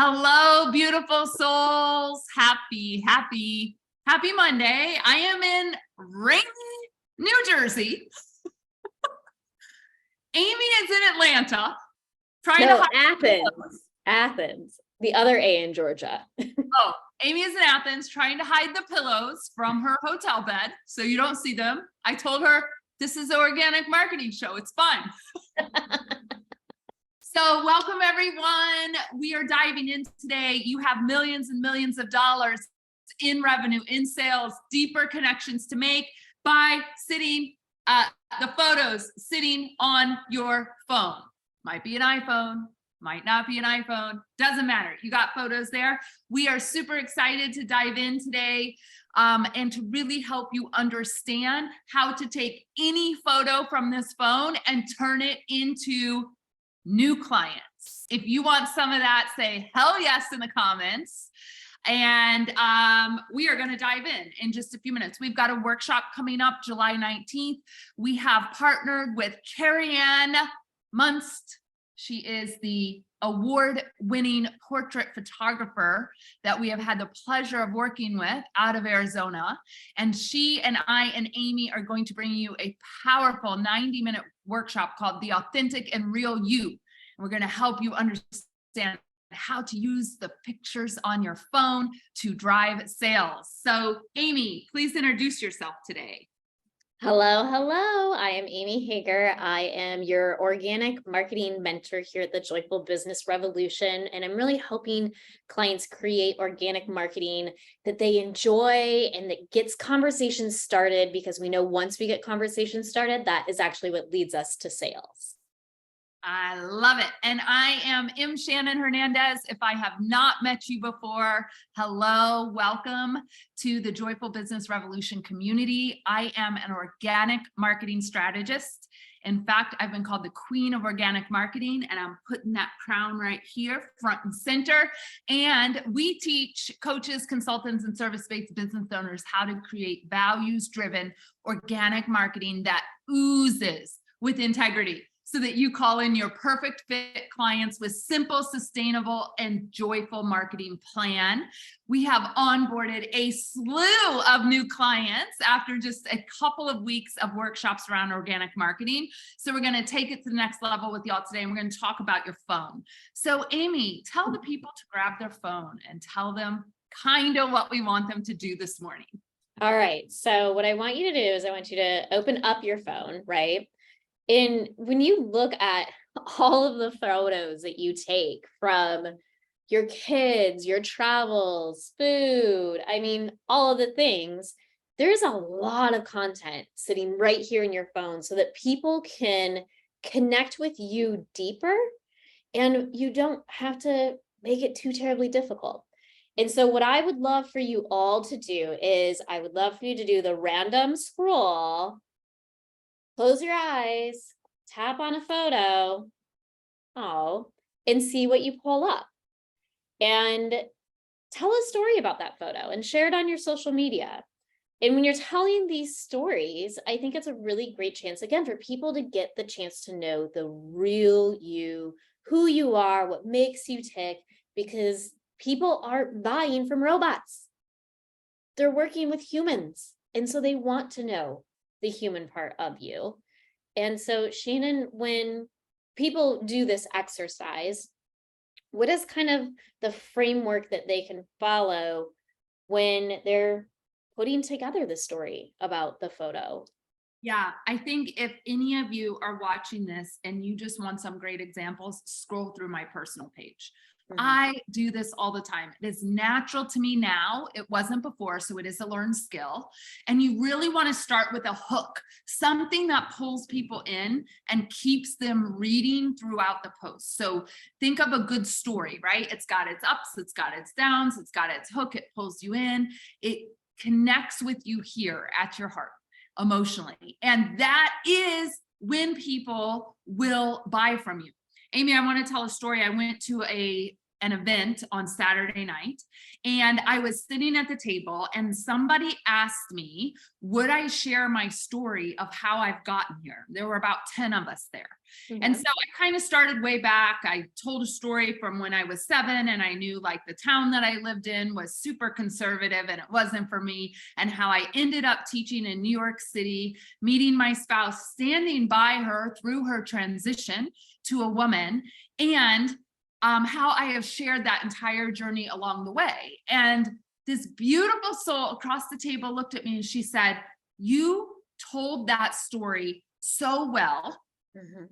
Hello, beautiful souls. Happy Monday. I am in rainy New Jersey. Amy is in Atlanta trying to hide Athens, the other A in Georgia. Oh, Amy is in Athens trying to hide the pillows from her hotel bed so you don't see them. I told her this is an organic marketing show. It's fun. So welcome everyone. We are diving in today. You have millions and millions of dollars in revenue, in sales, deeper connections to make by sitting, the photos sitting on your phone. Might be an iPhone, might not be an iPhone, doesn't matter. You got photos there. We are super excited to dive in today and to really help you understand how to take any photo from this phone and turn it into new clients. If you want some of that, say hell yes in the comments. And we are going to dive in just a few minutes. We've got a workshop coming up July 19th. We have partnered with Carrie Ann Munst. She is the award-winning portrait photographer that we have had the pleasure of working with out of Arizona. And she and I and Amy are going to bring you a powerful 90-minute workshop called The Authentic and Real You. And we're going to help you understand how to use the pictures on your phone to drive sales. So Amy, please introduce yourself today. Hello. I am Amy Hager. I am your organic marketing mentor here at the Joyful Business Revolution. And I'm really helping clients create organic marketing that they enjoy and that gets conversations started, because we know once we get conversations started, that is actually what leads us to sales. I love it. And I am M. Shannon Hernandez. If I have not met you before, hello, welcome to the Joyful Business Revolution community. I am an organic marketing strategist. In fact, I've been called the queen of organic marketing, and I'm putting that crown right here, front and center. And we teach coaches, consultants, and service-based business owners how to create values-driven organic marketing that oozes with integrity, so that you call in your perfect fit clients with simple, sustainable, and joyful marketing plan. We have onboarded a slew of new clients after just a couple of weeks of workshops around organic marketing. So we're gonna take it to the next level with y'all today, and we're gonna talk about your phone. So Amy, tell the people to grab their phone and tell them kind of what we want them to do this morning. All right, so what I want you to do is I want you to open up your phone, right? And when you look at all of the photos that you take from your kids, your travels, food, all of the things, there's a lot of content sitting right here in your phone so that people can connect with you deeper, and you don't have to make it too terribly difficult. And so what I would love for you all to do is I would love for you to do the random scroll. Close your eyes, tap on a photo, and see what you pull up. And tell a story about that photo and share it on your social media. And when you're telling these stories, I think it's a really great chance, again, for people to get the chance to know the real you, who you are, what makes you tick, because people aren't buying from robots. They're working with humans. And so they want to know the human part of you. And so Shannon, when people do this exercise, what is kind of the framework that they can follow when they're putting together the story about the photo? Yeah, I think if any of you are watching this and you just want some great examples, scroll through my personal page. I do this all the time. It is natural to me now. It wasn't before, so it is a learned skill. And you really want to start with a hook, something that pulls people in and keeps them reading throughout the post. So think of a good story, right? It's got its ups, it's got its downs, it's got its hook, it pulls you in. It connects with you here at your heart emotionally. And that is when people will buy from you. Amy, I want to tell a story. I went to a an event on Saturday night, and I was sitting at the table and somebody asked me, would I share my story of how I've gotten here? There were about 10 of us there. And so I kind of started way back. I told a story from when I was 7 and I knew like the town that I lived in was super conservative and it wasn't for me, and how I ended up teaching in New York City, meeting my spouse, standing by her through her transition to a woman, and how I have shared that entire journey along the way. And this beautiful soul across the table looked at me and she said, you told that story so well.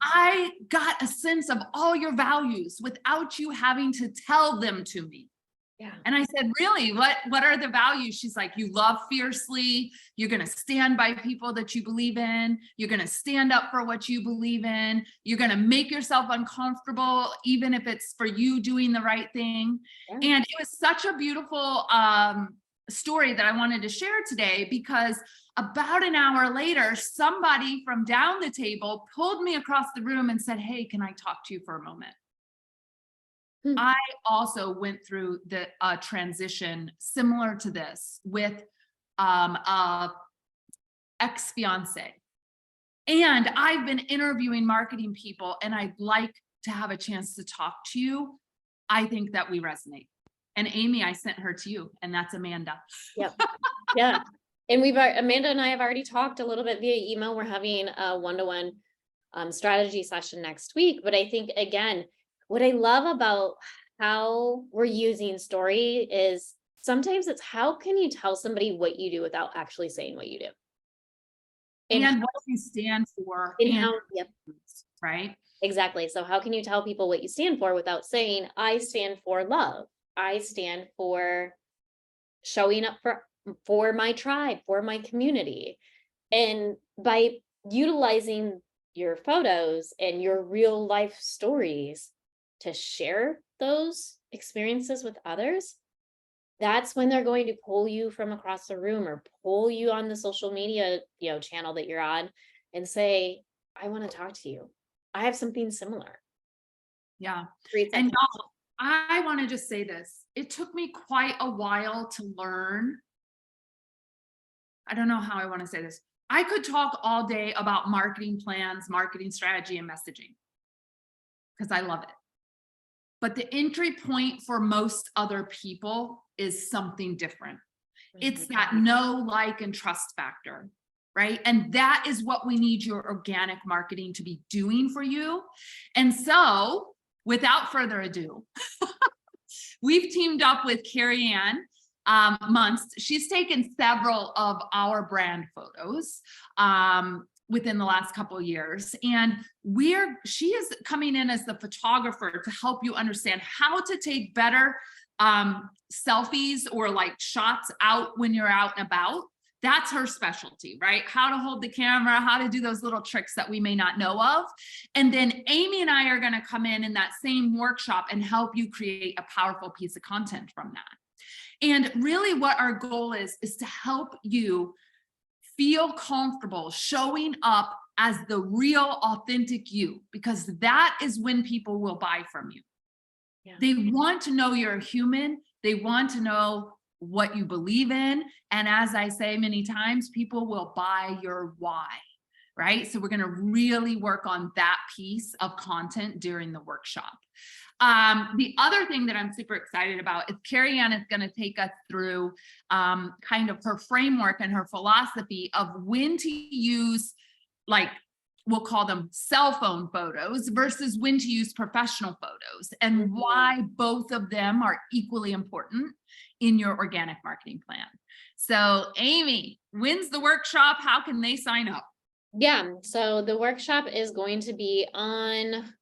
I got a sense of all your values without you having to tell them to me. Yeah. And I said, really, what are the values? She's like, you love fiercely. You're going to stand by people that you believe in. You're going to stand up for what you believe in. You're going to make yourself uncomfortable, even if it's for you doing the right thing. Yeah. And it was such a beautiful story that I wanted to share today, because about an hour later, somebody from down the table pulled me across the room and said, hey, can I talk to you for a moment? I also went through the transition similar to this with a ex-fiance. And I've been interviewing marketing people, and I'd like to have a chance to talk to you. I think that we resonate. And Amy, I sent her to you, and that's Amanda. Yep. Yeah. And Amanda and I have already talked a little bit via email. We're having a one-to-one strategy session next week. But I think, again, what I love about how we're using story is sometimes it's how can you tell somebody what you do without actually saying what you do? And what you stand for. Yep. Right? Exactly. So how can you tell people what you stand for without saying, I stand for love. I stand for showing up for my tribe, for my community. And by utilizing your photos and your real life stories to share those experiences with others, that's when they're going to pull you from across the room or pull you on the social media, channel that you're on and say, I want to talk to you. I have something similar. Yeah. And y'all, I want to just say this. It took me quite a while to learn. I don't know how I want to say this. I could talk all day about marketing plans, marketing strategy, and messaging because I love it. But the entry point for most other people is something different. It's that know, like, and trust factor, right? And that is what we need your organic marketing to be doing for you. And so, without further ado, we've teamed up with Carrie Ann Munst. She's taken several of our brand photos within the last couple of years. And she is coming in as the photographer to help you understand how to take better selfies or like shots out when you're out and about. That's her specialty, right? How to hold the camera, how to do those little tricks that we may not know of. And then Amy and I are going to come in that same workshop and help you create a powerful piece of content from that. And really what our goal is to help you feel comfortable showing up as the real, authentic you, because that is when people will buy from you. Yeah. They want to know you're a human. They want to know what you believe in. And as I say many times, people will buy your why, right? So we're going to really work on that piece of content during the workshop. The other thing that I'm super excited about is Carrie Ann is going to take us through kind of her framework and her philosophy of when to use, like, we'll call them cell phone photos versus when to use professional photos, and why both of them are equally important in your organic marketing plan. So Amy, when's the workshop? How can they sign up? Yeah, so the workshop is going to be on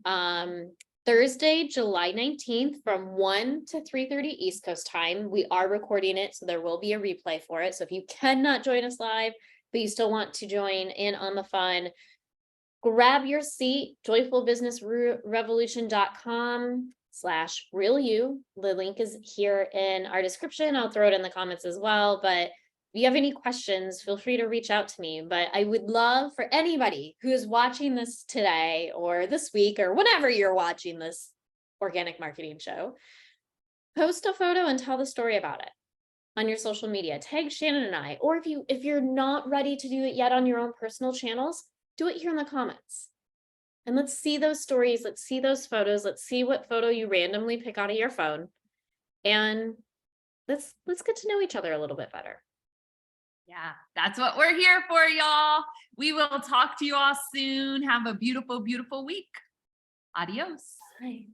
Thursday, July 19th from 1 to 3:30 East Coast time. We are recording it, so there will be a replay for it. So if you cannot join us live, but you still want to join in on the fun, grab your seat, joyfulbusinessrevolution.com/real-you. The link is here in our description. I'll throw it in the comments as well. But if you have any questions, feel free to reach out to me. But I would love for anybody who is watching this today or this week or whenever you're watching this organic marketing show, Post a photo and tell the story about it on your social media. Tag Shannon and I, or if you're not ready to do it yet on your own personal channels, do it here in the comments. And let's see those stories. Let's see those photos. Let's see what photo you randomly pick out of your phone. And let's get to know each other a little bit better. Yeah, that's what we're here for, y'all. We will talk to you all soon. Have a beautiful, beautiful week. Adios. Bye.